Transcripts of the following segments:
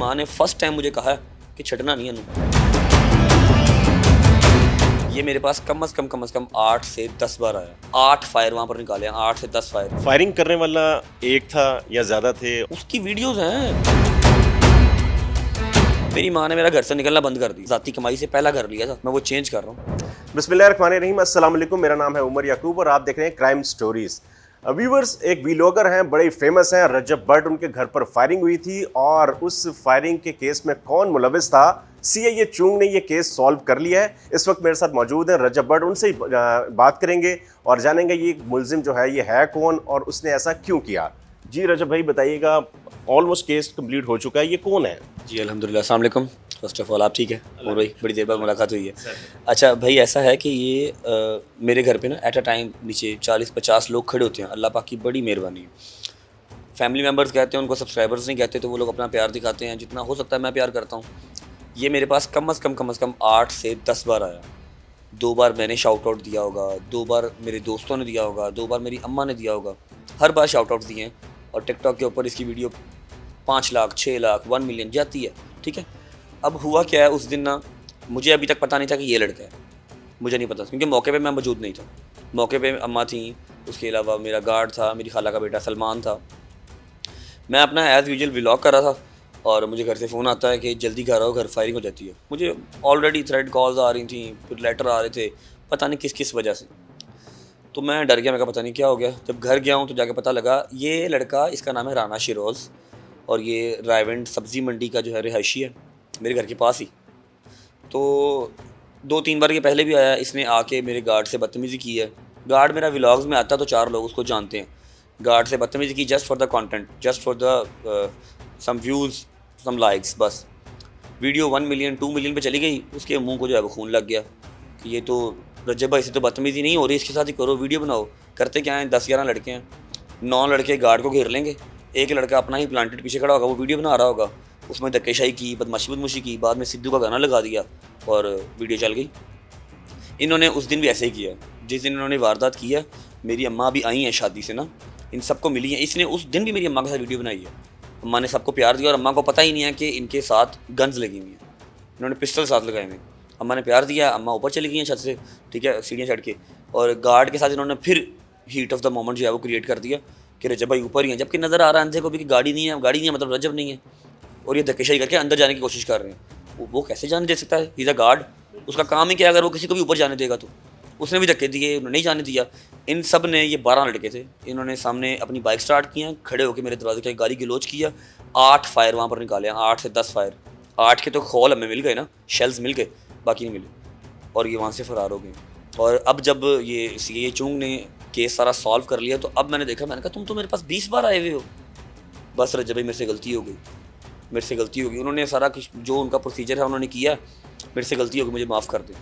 माँ ने first time मुझे कहा कि छटना नहीं है नू। ये मेरे पास कम से कम 8 से 10 बार आया। 8 फायर वहाँ पर निकाले, 8 से 10 फायर। फायरिंग करने वाला एक था या ज्यादा थे? उसकी वीडियोस हैं। मेरी माँ ने मेरा घर से निकलना बंद कर दी। ज़ाती कमाई से पहला घर लिया था, मैं वो चेंज कर रहा हूँ। बिस्मिल्लाहिर्रहमानिर्रहीम, अस्सलाम वालेकुम। मेरा नाम है उमर याकूब और आप देख रहे हैं क्राइम स्टोरीज। व्यूवर्स, एक वीलॉगर हैं, बड़े फेमस हैं, रजब बट। उनके घर पर फायरिंग हुई थी और उस फायरिंग के केस में कौन मुलविस था, सीआईए चुंग ने ये केस सॉल्व कर लिया है। इस वक्त मेरे साथ मौजूद है रजब बट। उनसे बात करेंगे और जानेंगे ये मुलजिम जो है ये है कौन और उसने ऐसा क्यों किया। जी रजब भाई बताइएगा, ऑलमोस्ट केस कंप्लीट हो चुका है, ये कौन है? जी अल्हम्दुलिल्लाह, अस्सलाम वालेकुम। फर्स्ट ऑफ ऑल आप ठीक है? और भाई बड़ी देर बाद मुलाकात हुई है। अच्छा भाई, ऐसा है कि ये मेरे घर पे ना एट अ टाइम नीचे 40-50 लोग खड़े होते हैं। अल्लाह पाक की बड़ी मेहरबानी है। फैमिली मेम्बर्स कहते हैं उनको, सब्सक्राइबर्स नहीं कहते, तो वो लोग अपना प्यार दिखाते हैं। जितना हो सकता है मैं प्यार करता हूँ। ये मेरे पास कम से कम 8 से 10 बार आया। 2 बार मैंने शाउट आउट दिया होगा, 2 बार मेरे दोस्तों ने दिया होगा, 2 बार मेरी अम्मा ने दिया होगा। हर बार शाउट आउट दिए हैं और टिकटॉक के ऊपर इसकी वीडियो 5 लाख, 6 लाख, 1 मिलियन जाती है। ठीक है, अब हुआ क्या है, उस दिन ना मुझे अभी तक पता नहीं था कि ये लड़का है। मुझे नहीं पता क्योंकि मौके पे मैं मौजूद नहीं था। मौके पे अम्मा थी, उसके अलावा मेरा गार्ड था, मेरी खाला का बेटा सलमान था। मैं अपना एज़ यूजुअल व्लॉग कर रहा था और मुझे घर से फ़ोन आता है कि जल्दी घर आओ, घर फायरिंग हो जाती है। मुझे ऑलरेडी थ्रेड कॉल्स आ रही थी, फिर लेटर आ रहे थे, पता नहीं किस किस वजह से। तो मैं डर गया, मैं कहा पता नहीं क्या हो गया। जब घर गया हूँ तो जाके पता लगा ये लड़का, इसका नाम है राना शिरोज़ और ये रायवेंड सब्ज़ी मंडी का जो है रिहायशी है, मेरे घर के पास ही। तो 2-3 बार ये पहले भी आया, इसने आके मेरे गार्ड से बदतमीज़ी की है। गार्ड मेरा व्लॉग्स में आता तो 4 लोग उसको जानते हैं। गार्ड से बदतमीज़ी की just for the content, just for the some views, some likes, बस। वीडियो 1 मिलियन 2 मिलियन पे चली गई, उसके मुंह को जो है वो खून लग गया कि ये तो रजब भाई से तो बदतमीज़ी नहीं हो रही, इसके साथ ही करो, वीडियो बनाओ। करते क्या हैं, 10-11 लड़के हैं, 9 लड़के गार्ड को घेर लेंगे, एक लड़का अपना ही प्लांटेड पीछे खड़ा होगा, वो वीडियो बना रहा होगा। उसमें धक्केशाही की, बदमाशी की, बाद में सिद्धू का गाना लगा दिया और वीडियो चल गई। इन्होंने उस दिन भी ऐसे ही किया। जिस दिन इन्होंने वारदात की है, मेरी अम्मा भी आई हैं शादी से ना, इन सबको मिली हैं। इसने उस दिन भी मेरी अम्मा के साथ वीडियो बनाई है। अम्मा ने सबको प्यार दिया और अम्मा को पता ही नहीं है कि इनके साथ गन्स लगी हुई हैं। इन्होंने पिस्टल साथ लगाए हुए हैं। अम्मा ने प्यार दिया, अम्मा ऊपर चली गई हैं छत से, ठीक है, सीढ़ियाँ चढ़ के। और गार्ड के साथ इन्होंने फिर हीट ऑफ द मोमेंट जो है वो क्रिएट कर दिया कि रजब भाई ऊपर ही है, जबकि नज़र आ रहा है अंधे को भी कि गाड़ी नहीं है मतलब रजब नहीं है। और ये धक्केशाही करके अंदर जाने की कोशिश कर रहे हैं। वो कैसे जाने दे सकता है? ही इज़ अ गार्ड, उसका काम ही क्या है अगर वो किसी को भी ऊपर जाने देगा तो। उसने भी धक्के दिए, उन्होंने नहीं जाने दिया। इन सब ने, ये 12 लड़के थे, इन्होंने सामने अपनी बाइक स्टार्ट किया, खड़े होकर मेरे दरवाजे के गाली गलोच किया। 8 फायर वहाँ पर निकाले, 8 से 10 फायर। 8 के तो खोल हमें मिल गए ना, शेल्स मिल गए, बाकी नहीं मिले। और ये वहाँ से फ़रार हो गए। और अब जब ये सीआईए चुंग ने केस सारा सॉल्व कर लिया तो अब मैंने देखा, मैंने कहा तुम तो मेरे पास 20 बार आए हुए हो। बस रजब भाई मेरे से गलती हो गई, उन्होंने सारा कुछ जो उनका प्रोसीजर है उन्होंने किया, मेरे से गलती हो गई, मुझे माफ़ कर दे।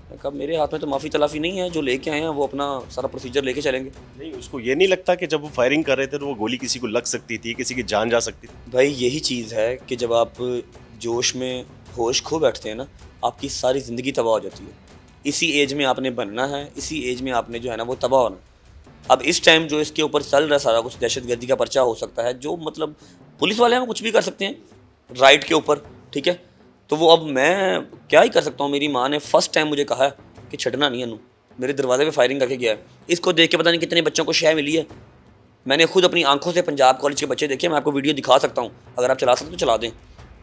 मैं कहा मेरे हाथ में तो माफ़ी तलाफ़ी नहीं है, जो लेके आए हैं वो अपना सारा प्रोसीजर लेके चलेंगे। नहीं, उसको ये नहीं लगता कि जब वो फायरिंग कर रहे थे तो वो गोली किसी को लग सकती थी, किसी की जान जा सकती थी? भाई यही चीज़ है कि जब आप जोश में होश खो बैठते हैं ना, आपकी सारी ज़िंदगी तबाह हो जाती है। इसी एज में आपने बनना है, इसी एज में आपने जो है ना वो तबाह होना। अब इस टाइम जो इसके ऊपर चल रहा है सारा कुछ, दहशतगर्दी का पर्चा हो सकता है, जो मतलब पुलिस वाले हैं कुछ भी कर सकते हैं राइट के ऊपर, ठीक है। तो वो अब मैं क्या ही कर सकता हूँ। मेरी माँ ने फर्स्ट टाइम मुझे कहा है कि छटना नहीं है नू, मेरे दरवाजे पे फायरिंग करके गया है। इसको देख के पता नहीं कितने बच्चों को शय मिली है। मैंने खुद अपनी आंखों से पंजाब कॉलेज के बच्चे देखे, मैं आपको वीडियो दिखा सकता हूँ, अगर आप चला सकते तो चला दें,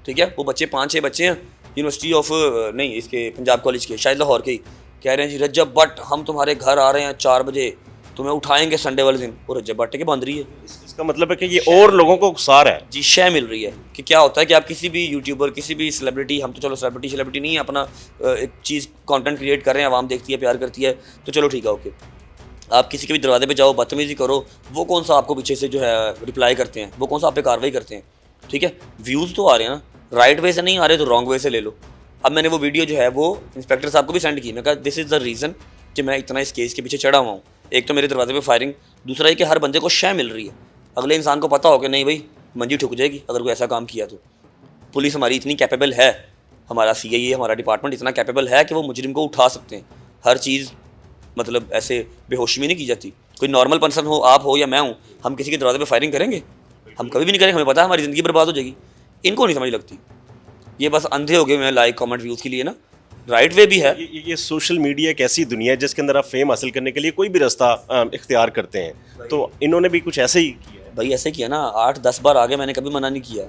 ठीक है। वो बच्चे 5-6 बच्चे हैं, यूनिवर्सिटी ऑफ नहीं इसके पंजाब कॉलेज के, शायद लाहौर के ही, कह रहे हैं जी रजब बट हम तुम्हारे घर आ रहे हैं 4 बजे, तुम्हें उठाएंगे संडे वाले दिन। और रजब बट के बंद रही है। इसका मतलब है कि ये और लोगों को उकसा रहा है। जी, शय मिल रही है कि क्या होता है कि आप किसी भी यूट्यूबर, किसी भी सेलिब्रिटी, हम तो चलो सेलिब्रिटी नहीं है, अपना एक चीज़ कंटेंट क्रिएट कर रहे हैं, आवाम देखती है, प्यार करती है, तो चलो ठीक है, ओके। आप किसी के भी दरवाजे पे जाओ, बदतमीज़ी करो, वो कौन सा आपको पीछे से जो है रिप्लाई करते हैं, वो कौन सा आप पे कार्रवाई करते हैं, ठीक है। व्यूज़ तो आ रहे हैं ना, राइट वे से नहीं आ रहे तो रॉन्ग वे से ले लो। अब मैंने वो वीडियो जो है वो इंस्पेक्टर साहब को भी सेंड की। मैं कहा दिस इज़ द रीज़न कि मैं इतना इस केस के पीछे चढ़ा हुआ हूँ। एक तो मेरे दरवाजे पे फायरिंग, दूसरा ये कि हर बंदे को शय मिल रही है। अगले इंसान को पता हो कि नहीं भाई मंजी ठुक जाएगी अगर कोई ऐसा काम किया तो। पुलिस हमारी इतनी कैपेबल है, हमारा सीआईए, हमारा डिपार्टमेंट इतना कैपेबल है कि वो मुजरिम को उठा सकते हैं। हर चीज़ मतलब ऐसे बेहोशी में नहीं की जाती। कोई नॉर्मल पर्सन हो, आप हो या मैं हूँ, हम किसी के दरवाजे पे फायरिंग करेंगे? हम कभी भी नहीं करेंगे, हमें पता है हमारी ज़िंदगी बर्बाद हो जाएगी। इनको नहीं समझ लगती। ये बस अंधे हो गए हुए हैं लाइक कमेंट व्यूज़ के लिए ना। राइट वे भी है। ये सोशल मीडिया एक ऐसी दुनिया है जिसके अंदर आप फेम हासिल करने के लिए कोई भी रास्ता इख्तियार करते हैं, तो इन्होंने भी कुछ ऐसे ही किया है। भाई ऐसे किया ना, 8-10 बार आगे, मैंने कभी मना नहीं किया।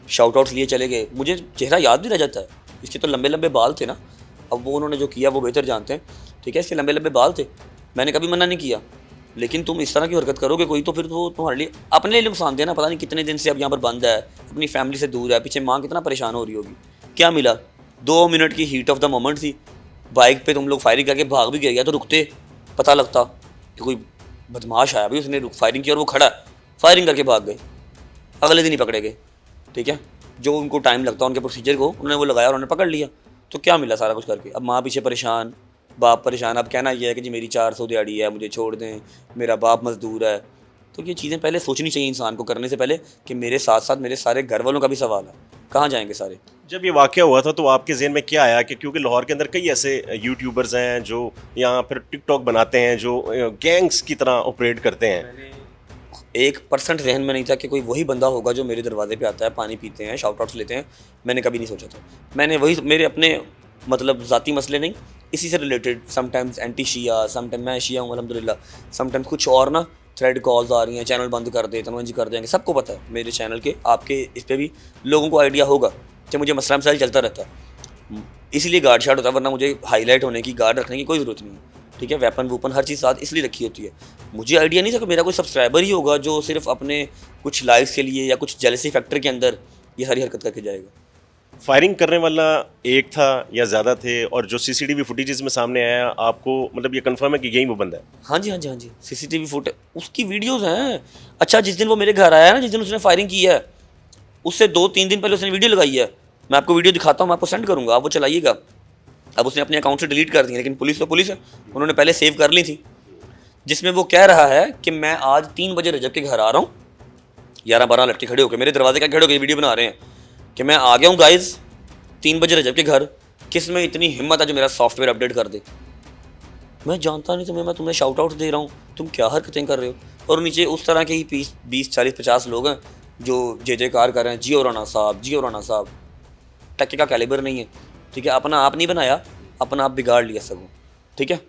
शाउट आउट्स लिए चले गए, मुझे चेहरा याद भी रह जाता है। इसके तो लंबे लंबे बाल थे ना, अब वो उन्होंने जो किया वो बेहतर जानते हैं, ठीक है। इसके लंबे लंबे बाल थे, मैंने कभी मना नहीं किया। लेकिन तुम इस तरह की हरकत करोगे कोई, तो फिर तो तुम्हारे लिए अपने लिए नुकसान देना। पता नहीं कितने दिन से अब यहाँ पर बंद है, अपनी फैमिली से दूर है, पीछे माँ कितना परेशान हो रही होगी। क्या मिला? 2 मिनट की हीट ऑफ द मोमेंट थी, बाइक पे तुम लोग फायरिंग करके भाग भी गए, या तो रुकते, पता लगता कि कोई बदमाश आया भाई, उसने फायरिंग की और वो खड़ा फायरिंग करके भाग गए, अगले दिन ही पकड़े गए, ठीक है। जो उनको टाइम लगता है उनके प्रोसीजर को, उन्होंने वो लगाया और उन्होंने पकड़ लिया। तो क्या मिला सारा कुछ करके? अब माँ पीछे परेशान, बाप परेशान। अब कहना यह है कि जी मेरी 400 दिहाड़ी है, मुझे छोड़ दें, मेरा बाप मजदूर है। तो ये चीज़ें पहले सोचनी चाहिए इंसान को करने से पहले कि मेरे साथ साथ मेरे सारे घर वालों का भी सवाल है, कहाँ जाएंगे सारे। जब ये वाक़या हुआ था तो आपके ज़हन में क्या आया कि क्योंकि लाहौर के अंदर कई ऐसे यूट्यूबर्स हैं जो यहाँ फिर टिकटॉक बनाते हैं, जो गैंग्स की तरह ऑपरेट करते हैं। 1% जहन में नहीं था कि कोई वही बंदा होगा जो मेरे दरवाजे पे आता है, पानी पीते हैं, शाउट आउट्स लेते हैं। मैंने कभी नहीं सोचा था। मैंने वही मेरे अपने मतलब ज़ाती मसले नहीं, इसी से रिलेटेड, समटाइम्स एंटी शिया, समटाइम मैं शिया हूँ अल्हम्दुलिल्लाह, समटाइम्स कुछ और ना थ्रेड कॉल्स आ रही हैं, चैनल बंद कर दे, तनवंजी कर देंगे। सबको पता है मेरे चैनल के, आपके इस पर भी लोगों को आइडिया होगा कि मुझे मसला मसाइल चलता रहता है, इसीलिए गार्ड शार्ड होता है, वरना मुझे हाईलाइट होने की, गार्ड रखने की कोई ज़रूरत नहीं है, ठीक है। वेपन वूपन हर चीज़ साथ इसलिए रखी होती है। मुझे आइडिया नहीं था कि मेरा कोई सब्सक्राइबर ही होगा जो सिर्फ अपने कुछ लाइक्स के लिए या कुछ जेलसी फैक्टर के अंदर ये सारी हरकत करके जाएगा। फायरिंग करने वाला एक था या ज़्यादा थे, और जो सीसीटीवी फुटेजेस में सामने आया, आपको मतलब ये कंफर्म है कि यही वो बंदा है? हाँ जी, हाँ जी, हाँ जी, सीसीटीवी फुटेज, उसकी वीडियोज़ हैं। अच्छा, जिस दिन वो मेरे घर आया ना, जिस दिन उसने फायरिंग की है, उससे 2-3 दिन पहले उसने वीडियो लगाई है। मैं आपको वीडियो दिखाता हूँ, मैं आपको सेंड करूँगा, आप वो चलाइएगा। अब उसने अपने अकाउंट से डिलीट कर दी है, लेकिन पुलिस तो पुलिस है, उन्होंने पहले सेव कर ली थी, जिसमें वो कह रहा है कि मैं आज 3 बजे रजब के घर आ रहा हूँ। 11-12 लड़के खड़े होकर मेरे दरवाजे का खड़े होकर वीडियो बना रहे हैं कि मैं आ गया हूँ गाइज 3 बजे रजब के घर। किस में इतनी हिम्मत है जो मेरा सॉफ्टवेयर अपडेट कर दे? मैं जानता नहीं तुम्हें, मैं तुम्हें शाउट आउट दे रहा हूँ, तुम क्या हरकतें कर रहे हो? और नीचे उस तरह के ही 20-40-50 लोग हैं जो जयकार कर रहे हैं, जियो राणा साहब, जियो राणा साहब। टक्के का कैलिबर नहीं है, ठीक है। अपना आप नहीं बनाया, अपना आप बिगाड़ लिया सबको, ठीक है।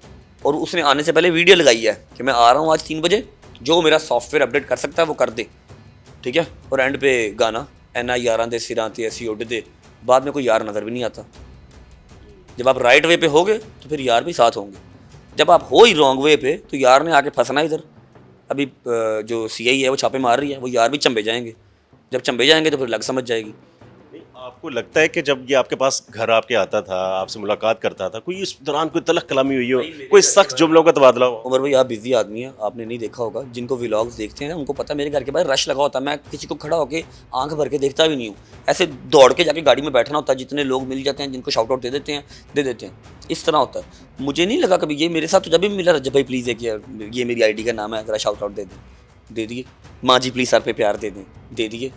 और उसने आने से पहले वीडियो लगाई है कि मैं आ रहा हूँ आज 3 बजे, जो मेरा सॉफ्टवेयर अपडेट कर सकता है वो कर दे, ठीक है। और एंड पे गाना एना यारां दे सिरां ते ऐसी उड़ दे, बाद में कोई यार नज़र भी नहीं आता। जब आप राइट वे पे होगे तो फिर यार भी साथ होंगे, जब आप हो ही रॉन्ग वे पे तो यार ने आके फंसना इधर। अभी जो सीआई है वो छापे मार रही है, वो यार भी चंबे जाएंगे, जब चंबे जाएंगे तो फिर लग समझ जाएगी। नहीं, आपको लगता है कि जब ये आपके पास घर आपके आता था, आपसे मुलाकात करता था, कोई इस दौरान कोई तलख कलामी हुई हो, कोई सख्त जुमलों का तबादला हो? उमर भाई, आप बिजी आदमी हैं, आपने नहीं देखा होगा। जिनको व्लॉग्स देखते हैं उनको पता है मेरे घर के बाहर रश लगा होता है। मैं किसी को खड़ा होकर आंख भर के देखता भी नहीं हूँ, ऐसे दौड़ के जाके गाड़ी में बैठना होता है। जितने लोग मिल जाते हैं जिनको शाउट आउट दे देते हैं, इस तरह होता है। मुझे नहीं लगा कभी ये मेरे साथ, तो जब भी मिला रजब भाई प्लीज़ है कि ये मेरी आईडी का नाम है, ज़रा शाउट आउट दे दिए। माँ जी प्लीज़ सर पे प्यार दे दें, दे दिए।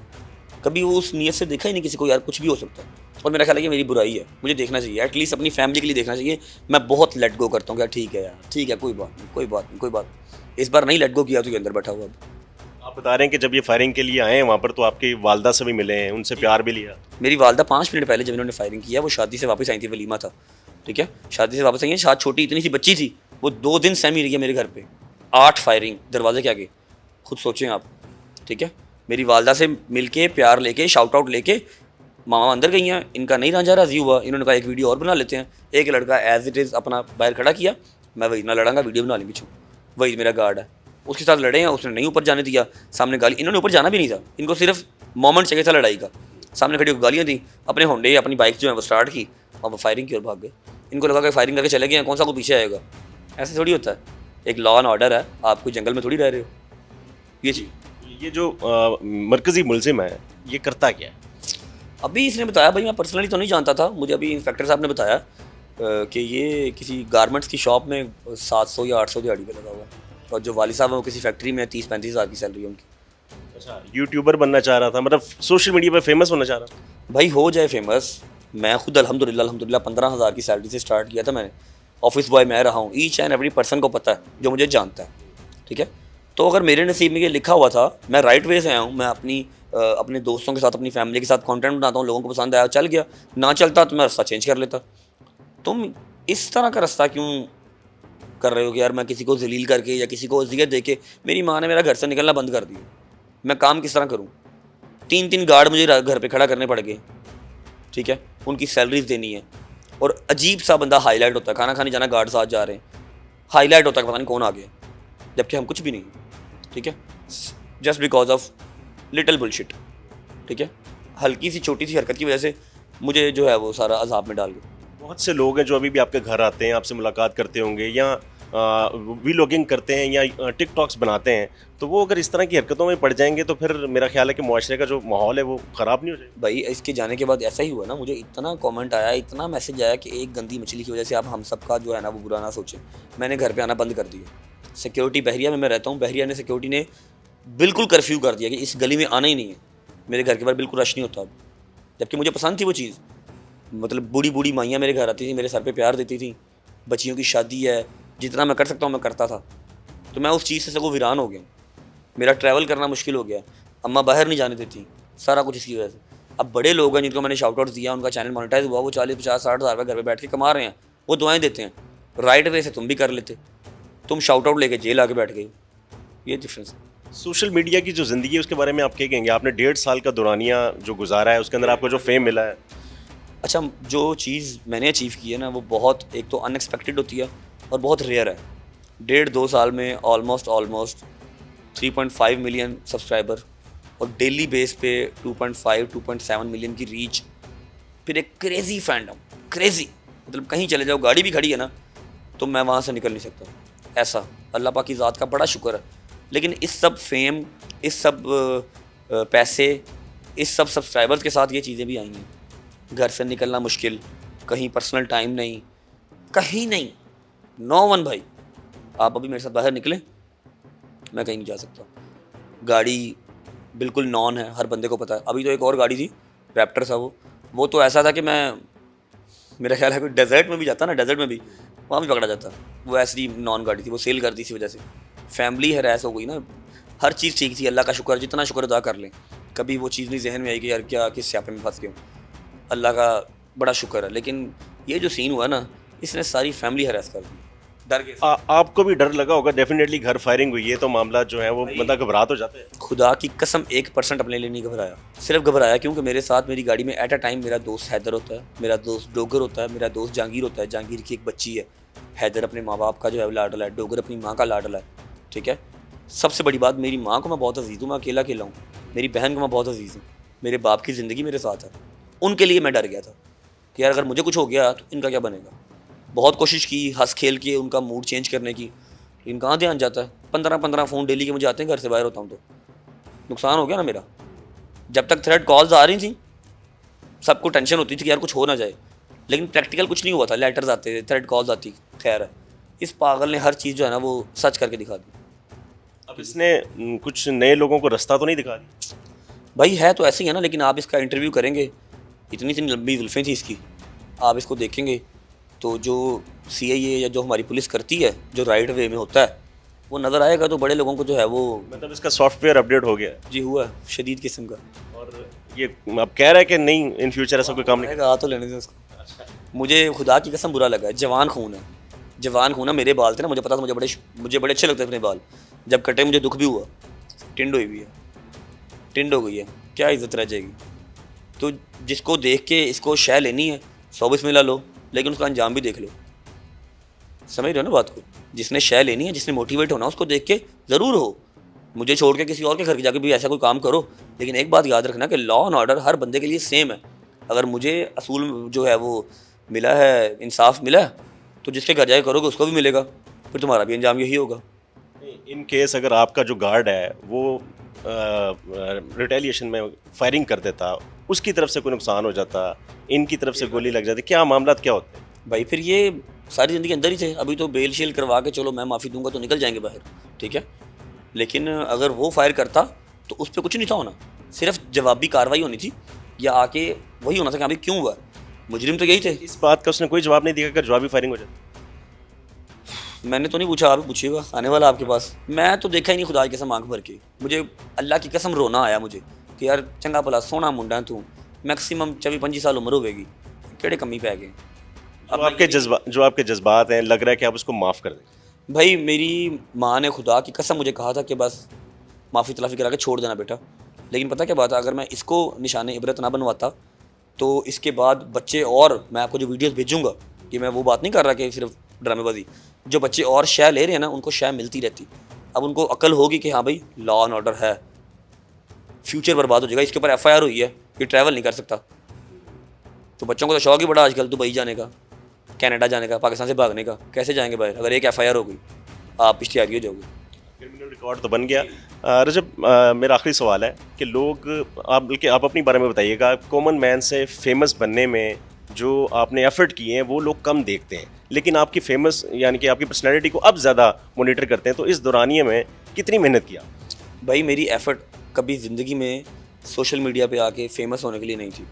कभी वो उस नीयत से देखा ही नहीं किसी को, यार कुछ भी हो सकता है। और मेरा ख्याल है कि मेरी बुराई है, मुझे देखना चाहिए, एटलीस्ट अपनी फैमिली के लिए देखना चाहिए। मैं बहुत लेट गो करता हूँ, क्या ठीक है यार, ठीक है, कोई बात नहीं, कोई बात नहीं, कोई बात नहीं। इस बार नहीं लेट गो किया तो ये अंदर बैठा हुआ। आप बता रहे हैं कि जब ये फायरिंग के लिए आए हैं वहाँ पर, तो आपकी वालदा से भी मिले हैं, उनसे प्यार भी लिया? मेरी वालदा 5 मिनट पहले जब इन्होंने फायरिंग किया, वो शादी से वापस आई थी, वलीमा था, ठीक है। शादी से वापस आई है, शायद छोटी इतनी सी बच्ची थी, वो 2 दिन सहमी रही है मेरे घर पे। 8 फायरिंग दरवाजे के आगे, खुद सोचें आप, ठीक है। मेरी वालदा से मिल के प्यार लेके शाउट आउट लेके मामा अंदर गई हैं। इनका नहीं रांझा राजी हुआ, इन्होंने कहा एक वीडियो और बना लेते हैं। एक लड़का एज इट इज़ अपना बाहर खड़ा किया, मैं वही ना लड़ांगा, वीडियो बना ली पीछे, वही मेरा गार्ड है, उसके साथ लड़े हैं, उसने नहीं ऊपर जाने दिया, सामने गाली, इन्होंने ऊपर जाना भी नहीं था, इनको सिर्फ मोमेंट चाहिए था लड़ाई का। सामने खड़ी होकर गालियाँ दी, अपने होंडे अपनी बाइक जो है वो स्टार्ट की और वो फायरिंग की और भाग गए। इनको लगा कि फायरिंग करके चले गए हैं, कौन सा को पीछे आएगा। ऐसे थोड़ी होता है, एक लॉ एंड ऑर्डर है, आप कोई जंगल में थोड़ी रह रहे हो। ये चीज़, ये जो मरकज़ी मुलजिम है, ये करता क्या है? अभी इसने बताया, भाई मैं पर्सनली तो नहीं जानता था, मुझे अभी इंस्पेक्टर साहब ने बताया कि ये किसी गारमेंट्स की शॉप में 700 या 800 दिहाड़ी पे लगा हुआ है, और जो वाली साहब है वो किसी फैक्ट्री में 30-35 हज़ार की सैलरी है उनकी। अच्छा, यूट्यूबर बनना चाह रहा था, मतलब सोशल मीडिया पे फेमस होना चाह रहा था? भाई हो जाए फेमस, मैं खुद अल्हम्दुलिल्लाह 15,000 की सैलरी से स्टार्ट किया था मैंने। ऑफिस बॉय मैं रहा हूँ, ईच एंड एवरी पर्सन को पता है जो मुझे जानता है, ठीक है। तो अगर मेरे नसीब में ये लिखा हुआ था, मैं राइट वे से आया हूँ, मैं अपने दोस्तों के साथ, अपनी फैमिली के साथ कंटेंट बनाता हूँ, लोगों को पसंद आया, चल गया, ना चलता तो मैं रास्ता चेंज कर लेता। तुम इस तरह का रास्ता क्यों कर रहे हो कि यार मैं किसी को जलील करके या किसी को अजियत दे के, मेरी माँ ने मेरा घर से निकलना बंद कर दिया, मैं काम किस तरह करूँ? 3 गार्ड मुझे घर पे खड़ा करने पड़ गए, ठीक है, उनकी सैलरीज देनी है, और अजीब सा बंदा हाईलाइट होता है, खाना खाने जाना गार्ड साथ जा रहे हैं, हाईलाइट होता है, पता नहीं कौन आ गया, जबकि हम कुछ भी नहीं, ठीक है, just because of little bullshit, ठीक है, हल्की सी छोटी सी हरकत की वजह से मुझे जो है वो सारा अजाब में डाल गया। बहुत से लोग हैं जो अभी भी आपके घर आते हैं, आपसे मुलाकात करते होंगे, या वीलॉगिंग करते हैं या टिकटॉक्स बनाते हैं, तो वो अगर इस तरह की हरकतों में पड़ जाएंगे तो फिर मेरा ख्याल है कि मुआशरे का जो माहौल है वो ख़राब नहीं हो जाएगा। भाई इसके जाने के बाद ऐसा ही हुआ ना, मुझे इतना कमेंट आया, इतना मैसेज आया कि एक गंदी मछली की वजह से आप हम सबका जो है ना वो बुरा ना सोचें। मैंने घर पे आना बंद कर दिया। सिक्योरिटी बहरिया में मैं रहता हूँ, बहरिया ने सिक्योरिटी ने बिल्कुल कर्फ्यू कर दिया कि इस गली में आना ही नहीं है। मेरे घर के बाहर बिल्कुल रश नहीं होता अब, जबकि मुझे पसंद थी वो चीज़। मतलब बूढ़ी बूढ़ी माइयाँ मेरे घर आती थी, मेरे सर पे प्यार देती थी, बच्चियों की शादी है, जितना मैं कर सकता हूँ मैं करता था। तो मैं उस चीज़ से सगों वीरान हो गया, मेरा ट्रैवल करना मुश्किल हो गया, अम्मा बाहर नहीं जाने देती, सारा कुछ इसकी वजह से। अब बड़े लोग हैं जिनको मैंने शाउट आउट दिया, उनका चैनल मोनेटाइज हुआ, वो 40-50-60 हज़ार रुपये घर पे बैठ के कमा रहे हैं, वो दुआएं देते हैं। राइट वे से तुम भी कर लेते, तुम शाउट आउट लेके जेल आके बैठ गए, ये डिफरेंस है। सोशल मीडिया की जो ज़िंदगी है उसके बारे में आप क्या कहेंगे? आपने 1.5 साल का दौरानिया जो गुजारा है, उसके अंदर आपको जो फेम मिला है। अच्छा, जो चीज़ मैंने अचीव की है ना वो बहुत, एक तो अनएक्सपेक्टेड होती है और बहुत रेयर है। 1.5-2 साल में ऑलमोस्ट 3.5 मिलियन सब्सक्राइबर, और डेली बेस पे 2.5-2.7 मिलियन की रीच, फिर एक क्रेज़ी फैंडम, क्रेज़ी, मतलब कहीं चले जाओ, गाड़ी भी खड़ी है ना तो मैं वहाँ से निकल नहीं सकता, ऐसा। अल्लाह पाक की ज़ात का बड़ा शुक्र है। लेकिन इस सब फेम, इस सब पैसे, इस सब सब्सक्राइबर्स के साथ ये चीज़ें भी आई हैं। घर से निकलना मुश्किल, कहीं पर्सनल टाइम नहीं, कहीं नहीं, नो वन। भाई आप अभी मेरे साथ बाहर निकलें, मैं कहीं नहीं जा सकता। गाड़ी बिल्कुल नॉन है, हर बंदे को पता है। अभी तो एक और गाड़ी थी, रैप्टर था वो तो ऐसा था कि मैं, मेरा ख्याल है कोई डेजर्ट में भी जाता ना, डेजर्ट में भी वहाँ भी पकड़ा जाता। वो ऐसी नॉन गाड़ी थी, वो सेल कर दी इसी वजह से। फैमिली हैरेस हो गई ना, हर चीज़ ठीक थी, अल्लाह का शुक्र, जितना शुक्र अदा कर लें। कभी वो चीज़ नहीं जहन में आई कि यार क्या किस स्यापे में फंस गए, अल्लाह का बड़ा शुक्र है। लेकिन ये जो सीन हुआ ना, इसने सारी फैमिली हैरेस कर दी, डर गए। आपको भी डर लगा होगा डेफिनेटली, घर फायरिंग हुई है तो मामला जो है वो बंदा घबरा तो जाता है। खुदा की कसम 1% अपने लिए नहीं घबराया। सिर्फ घबराया क्योंकि मेरे साथ मेरी गाड़ी में एट अ टाइम मेरा दोस्त हैदर होता है, मेरा दोस्त डोगर होता है, मेरा दोस्त जहांगीर होता है। जहांगीर की एक बच्ची है, हैदर अपने माँ बाप का जो है लाडला है, डोगर अपनी माँ का लाडला है, ठीक है। सबसे बड़ी बात, मेरी माँ को मैं बहुत अजीज़ हूँ, मैं अकेला हूँ। मेरी बहन को मैं बहुत अजीज़ हूँ, मेरे बाप की ज़िंदगी मेरे साथ है। उनके लिए मैं डर गया था कि यार अगर मुझे कुछ हो गया तो इनका क्या बनेगा। बहुत कोशिश की हंस खेल के उनका मूड चेंज करने की, लेकिन कहाँ ध्यान जाता है। 15 फ़ोन डेली के मुझे आते हैं, घर से बाहर होता हूँ तो नुकसान हो गया ना मेरा। जब तक थ्रेड कॉल्स आ रही थी सबको टेंशन होती थी कि यार कुछ हो ना जाए, लेकिन प्रैक्टिकल कुछ नहीं हुआ था। लेटर्स आते थे, थ्रेड कॉल्स आती, खैर है। इस पागल ने हर चीज़ जो है ना वो सच करके दिखा दी। अब इसने कुछ नए लोगों को रास्ता तो नहीं दिखा दी? भाई है तो ऐसे ही है ना, लेकिन आप इसका इंटरव्यू करेंगे, इतनी इतनी लंबी जुल्फ़ें थी इसकी, आप इसको देखेंगे तो जो CIA या जो हमारी पुलिस करती है, जो राइट वे में होता है, वो नज़र आएगा। तो बड़े लोगों को जो है वो, मतलब इसका सॉफ्टवेयर अपडेट हो गया जी हुआ है, शदीद किस्म का। और ये अब कह रहा है कि नहीं इन फ्यूचर ऐसा कोई काम नहीं। आ तो लेने से उसको, मुझे खुदा की कसम बुरा लगा है। जवान खून है, जवान खून है। मेरे बाल थे ना, मुझे पता था, मुझे बड़े अच्छे लगते थे अपने बाल। जब कटे मुझे दुख भी हुआ, टिंड हुई भी है, टिंड हो गई है, क्या इज्जत रह जाएगी। तो जिसको देख के इसको शय लेनी है 100 बिस्मिल्लाह लो, लेकिन उसका अंजाम भी देख लो। समझ रहे हो ना बात को? जिसने शय लेनी है, जिसने मोटिवेट होना, उसको देख के ज़रूर हो। मुझे छोड़ के किसी और के घर के जाके भी ऐसा कोई काम करो, लेकिन एक बात याद रखना कि लॉ एंड ऑर्डर हर बंदे के लिए सेम है। अगर मुझे असूल जो है वो मिला है, इंसाफ मिला है, तो जिसके घर जाके करोगे उसको भी मिलेगा, फिर तुम्हारा भी अंजाम यही होगा। इन केस अगर आपका जो गार्ड है वो रिटेलिएशन में फायरिंग कर देता, उसकी तरफ से कोई नुकसान हो जाता, इनकी तरफ से गोली लग जाती, क्या मामला क्या होते? भाई फिर ये सारी ज़िंदगी अंदर ही थे। अभी तो बेल शेल करवा के चलो मैं माफ़ी दूंगा तो निकल जाएंगे बाहर, ठीक है। लेकिन अगर वो फायर करता तो उस पर कुछ नहीं था होना, सिर्फ जवाबी कार्रवाई होनी थी, या आके वही होना था कि अभी क्यों हुआ। मुजरिम तो यही थे। इस बात का उसने कोई जवाब नहीं दिया अगर जवाबी फायरिंग हो जाती? मैंने तो नहीं पूछा, आप ही पूछिएगा, आने वाला आपके पास। मैं तो देखा ही नहीं खुदा की कसम आंख भर के, मुझे अल्लाह की कसम रोना आया मुझे कि यार चंगा भला सोना मुंडा तू, मैक्सिमम 24-25 साल उम्र होगी, केड़े कमी पै गए। जो आपके जज्बात हैं, लग रहा है कि आप उसको माफ़ कर दें। भाई मेरी माँ ने खुदा की कसम मुझे कहा था कि बस माफ़ी तलाफ़ी करा के छोड़ देना बेटा, लेकिन पता क्या बात है, अगर मैं इसको निशान इबरत ना बनवाता तो इसके बाद बच्चे, और मैं आपको जो वीडियोस भेजूंगा, कि मैं वो बात नहीं कर रहा कि सिर्फ ड्रामेबाजी, जो बच्चे और शय ले रहे हैं ना उनको शय मिलती रहती। अब उनको अकल होगी कि हाँ भाई लॉ एंड ऑर्डर है, फ्यूचर बर्बाद हो जाएगा। इसके ऊपर FIR हुई है, ये ट्रैवल नहीं कर सकता। तो बच्चों को तो शौक ही बड़ा आजकल दुबई जाने का, कनाडा जाने का, पाकिस्तान से भागने का। कैसे जाएंगे बाहर अगर एक FIR हो गई, आप इश्तिहारी हो जाओगे। क्रिमिनल रिकॉर्ड तो बन गया। रजब, मेरा आखिरी सवाल है कि लोग, आप बल्कि आप अपनी बारे में बताइएगा, कॉमन मैन से फेमस बनने में जो आपने एफर्ट किए हैं वो लोग कम देखते हैं, लेकिन आपकी फेमस यानी कि आपकी पर्सनैलिटी को अब ज़्यादा मोनिटर करते हैं। तो इस दौरानिए में कितनी मेहनत किया? भाई मेरी एफ़र्ट कभी ज़िंदगी में सोशल मीडिया पे आके फेमस होने के लिए नहीं थी।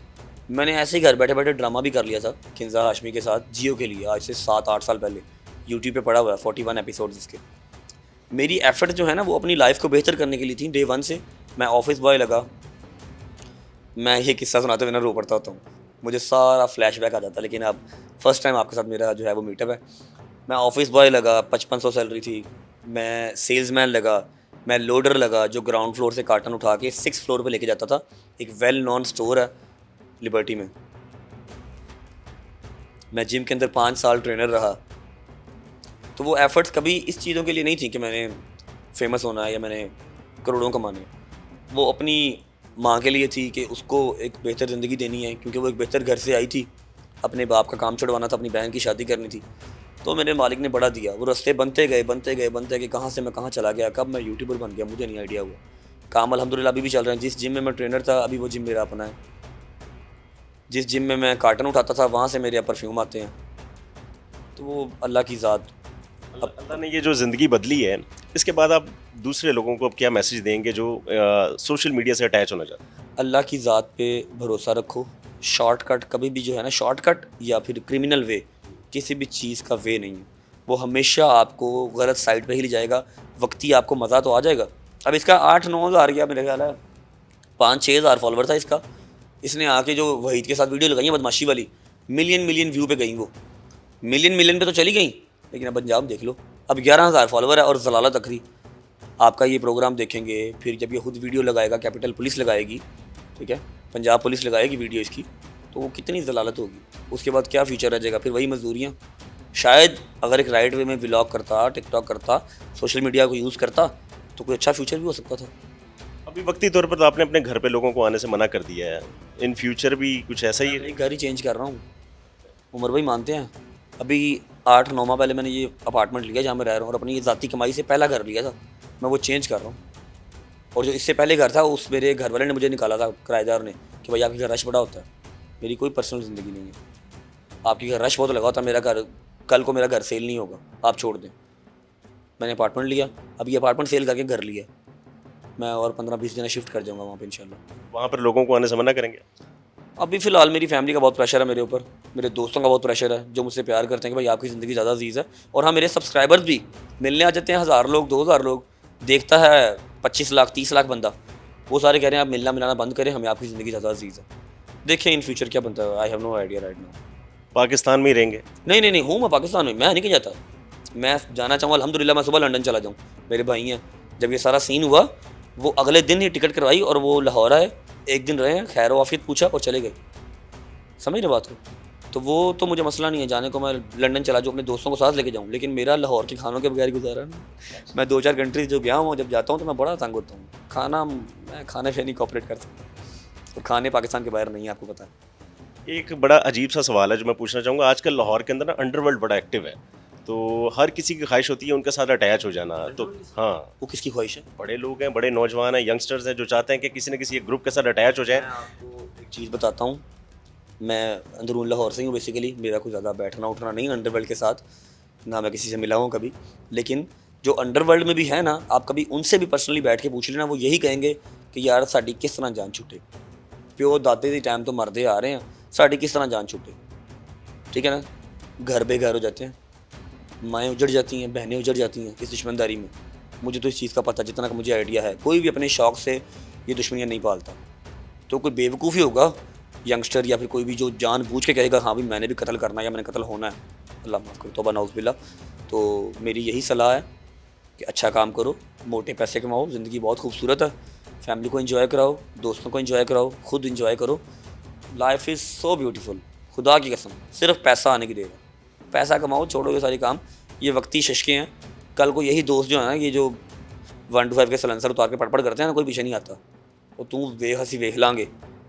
मैंने ऐसे ही घर बैठे बैठे ड्रामा भी कर लिया था किंजा हाशमी के साथ जियो के लिए, आज से 7-8 साल पहले। यूट्यूब पे पड़ा हुआ है 41 एपिसोड्स इसके। मेरी एफ़र्ट जो है ना वो अपनी लाइफ को बेहतर करने के लिए थी। डे 1 से मैं ऑफिस बॉय लगा। मैं ये किस्सा सुनाते हुए ना रो पड़ता होता हूँ, मुझे सारा फ्लैशबैक आ जाता है, लेकिन अब फर्स्ट टाइम आपके साथ मेरा जो है वो मीटअप है। मैं ऑफिस बॉय लगा, 5500 सैलरी थी। मैं सेल्समैन लगा, मैं लोडर लगा जो ग्राउंड फ्लोर से कार्टन उठा के 6th फ्लोर पे लेके जाता था। एक वेल नोन स्टोर है लिबर्टी में। मैं जिम के अंदर 5 साल ट्रेनर रहा। तो वो एफर्ट्स कभी इस चीज़ों के लिए नहीं थी कि मैंने फेमस होना है या मैंने करोड़ों कमाने हैं। वो अपनी माँ के लिए थी कि उसको एक बेहतर ज़िंदगी देनी है, क्योंकि वो एक बेहतर घर से आई थी। अपने बाप का काम छुड़वाना था, अपनी बहन की शादी करनी थी। तो मेरे मालिक ने बड़ा दिया। वो रास्ते बनते गए, कहाँ से मैं कहाँ चला गया, कब मैं यूट्यूबर बन गया मुझे नहीं आइडिया हुआ। काम अल्हम्दुलिल्लाह अभी भी चल रहे हैं। जिस जिम में मैं ट्रेनर था अभी वो जिम मेरा अपना है। जिस जिम में मैं कार्टन उठाता था वहाँ से मेरे यहाँ परफ्यूम आते हैं। तो वो अल्लाह की ज़ात। अल्लाह ने ये जो ज़िंदगी बदली है, इसके बाद आप दूसरे लोगों को अब क्या मैसेज देंगे जो सोशल मीडिया से अटैच होना चाहते हैं? अल्लाह की ज़ात पे भरोसा रखो। शॉर्टकट कभी भी जो है ना, शॉर्टकट या फिर क्रिमिनल वे किसी भी चीज़ का वे नहीं है। वो हमेशा आपको गलत साइड पे ही ले जाएगा। वक्ती आपको मज़ा तो आ जाएगा। अब इसका 8-9 हज़ार गया मेरे ख्याल है, 5-6 हज़ार फॉलोवर था इसका। इसने आके जो वहीद के साथ वीडियो लगाई है बदमाशी वाली, मिलियन व्यू पे गई। वो मिलियन पे तो चली गई, लेकिन अब अंजाम देख लो। अब 11,000 फॉलोवर है और जलालत अखरी। आपका ये प्रोग्राम देखेंगे, फिर जब ये खुद वीडियो लगाएगा, कैपिटल पुलिस लगाएगी, ठीक है, पंजाब पुलिस लगाएगी वीडियो इसकी, तो वो कितनी जलालत होगी। उसके बाद क्या फ्यूचर रह जाएगा, फिर वही मजदूरियाँ। शायद अगर एक राइट वे में व्लॉग करता, टिकटॉक करता, सोशल मीडिया को यूज़ करता तो कोई अच्छा फ्यूचर भी हो सकता था। अभी वक्ती तौर पर तो आपने अपने घर पे लोगों को आने से मना कर दिया है, इन फ्यूचर भी कुछ ऐसा ही है? घर ही चेंज कर रहा हूँ। उमर भाई मानते हैं, अभी 8-9 माह पहले मैंने ये अपार्टमेंट लिया जहाँ मैं रह रहा हूँ, और अपनी ये ज़ाती कमाई से पहला घर लिया था। मैं वो चेंज कर रहा हूँ। और जो इससे पहले घर था उस मेरे घर वाले ने मुझे निकाला था, किराएदार ने, कि भाई आपके घर रश बड़ा होता है। मेरी कोई पर्सनल ज़िंदगी नहीं है। आपके घर रश बहुत लगा होता है, मेरा घर, कल को मेरा घर सेल नहीं होगा, आप छोड़ दें। मैंने अपार्टमेंट लिया, अब ये अपार्टमेंट सेल करके घर लिया। मैं और 15-20 दिन शिफ्ट कर जाऊँगा वहाँ पर इंशाल्लाह। वहाँ पर लोगों को आने से मना करेंगे? अभी फ़िलहाल मेरी फैमिली का बहुत प्रेशर है मेरे ऊपर, मेरे दोस्तों का बहुत प्रेशर है जो मुझसे प्यार करते हैं कि भाई आपकी ज़िंदगी ज़्यादा अजीज़ है। और हाँ, मेरे सब्सक्राइबर्स भी मिलने आ जाते हैं, 1000 लोग, 2000 लोग, देखता है 25 लाख 30 लाख बंदा। वो सारे कह रहे हैं आप मिलना मिलाना बंद करें, हमें आपकी ज़िंदगी ज़्यादा अजीज़ है। देखें इन फ्यूचर क्या बनता है, I have no idea right now. Pakistan में ही रहेंगे? नहीं हूँ मैं पाकिस्तान में, मैं नहीं जाता। मैं जाना चाहूँ अल्हम्दुलिल्लाह, मैं सुबह लंदन चला जाऊँ। मेरे भाई हैं, जब ये सारा सीन हुआ वो अगले दिन ही टिकट करवाई और वो लाहौर आए, 1 दिन रहे, खैर वाफियत पूछा और चले गए। समझ रहे बात को? तो वो तो मुझे मसला नहीं है जाने को, मैं लंदन चला जाऊँ, अपने दोस्तों को साथ लेके जाऊँ, लेकिन मेरा लाहौर के खानों के बगैर गुजारा नहीं। मैं 2-4 कंट्रीज जो गया हूँ, जब जाता हूँ तो मैं बड़ा तंग होता हूँ। खाना, मैं खाने पे नहीं कॉपरेट कर सकता, और खाने पाकिस्तान के बाहर नहीं है, आपको पता है। एक बड़ा अजीब सा सवाल है जो मैं पूछना चाहूँगा। आजकल लाहौर के अंदर ना अंडरवर्ल्ड बड़ा एक्टिव है, तो हर किसी की ख्वाहिश होती है उनके साथ अटैच हो जाना। तो हाँ, वो किसकी ख्वाहिश है? बड़े लोग हैं, बड़े नौजवान हैं, यंगस्टर्स हैं जो चाहते हैं कि किसी न किसी एक ग्रुप के साथ अटैच हो जाएं। मैं आपको एक चीज़ बताता हूँ, मैं अंदरून लाहौर से ही हूँ बेसिकली। मेरा कोई ज़्यादा बैठना उठना नहीं अंडरवर्ल्ड के साथ, ना मैं किसी से मिला हूँ कभी। लेकिन जो अंडरवर्ल्ड में भी है ना, आप कभी उनसे भी पर्सनली बैठ के पूछ लेना, वो यही कहेंगे कि यार साड़ी किस तरह जान छुटे, प्यो दादे के टाइम तो मरदे आ रहे हैं, साड़ी किस तरह जान छुटे। ठीक है ना, घर बेघर हो जाते हैं, माएँ उजड़ जाती हैं, बहनें उजड़ जाती हैं इस दुश्मनदारी में। मुझे तो इस चीज़ का पता, जितना का मुझे आइडिया है। कोई भी अपने शौक़ से ये दुश्मनियाँ नहीं पालता। तो कोई बेवकूफ़ ही होगा यंगस्टर या फिर कोई भी जो जानबूझ के कहेगा हाँ भाई मैंने भी कत्ल करना है या मैंने कत्ल होना है, अल्लाह माफ़ करे, तौबा नाउज़ बिल्लाह। तो मेरी यही सलाह है कि अच्छा काम करो, मोटे पैसे कमाओ, ज़िंदगी बहुत खूबसूरत है, फैमिली को एंजॉय कराओ, दोस्तों को एंजॉय कराओ, खुद एंजॉय करो। लाइफ इज़ सो ब्यूटीफुल, खुदा की कसम। सिर्फ पैसा आने की देर है, पैसा कमाओ, छोड़ो ये सारे काम, ये वक्ती शशके हैं। कल को यही दोस्त जो है ना, ये जो 1 to 5 के सलेंसर उतार के पड़ करते हैं ना, कोई पीछे नहीं आता। और तू बेहसी वेख लांगे,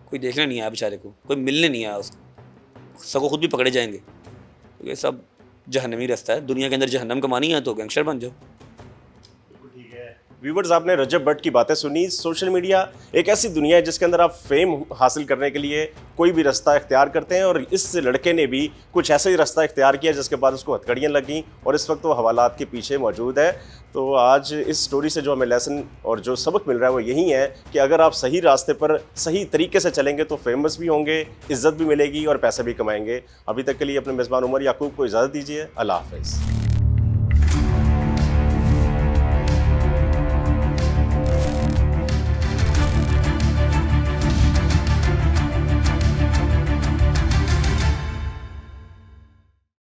कोई देखने नहीं आया बेचारे को, कोई मिलने नहीं आया उसको, सबको खुद भी पकड़े जाएंगे। तो ये सब जहन्नमी रास्ता है। दुनिया के अंदर जहन्नम कमानी है तो गैंगस्टर बन जाओ। व्यूवर्स, आपने रजब भट्ट की बातें सुनी। सोशल मीडिया एक ऐसी दुनिया है जिसके अंदर आप फेम हासिल करने के लिए कोई भी रास्ता इख्तियार करते हैं, और इस लड़के ने भी कुछ ऐसा ही रास्ता इख्तियार किया जिसके बाद उसको हथकड़ियाँ लगीं और इस वक्त वो हवालात के पीछे मौजूद है। तो आज इस स्टोरी से जो हमें लेसन और जो सबक मिल रहा है वो यही है कि अगर आप सही रास्ते पर सही तरीके से चलेंगे तो फेमस भी होंगे, इज़्ज़त भी मिलेगी और पैसे भी कमाएंगे। अभी तक के लिए अपने मेज़बान उमर याकूब को इजाज़त दीजिए। अल्लाह हाफ़िज़।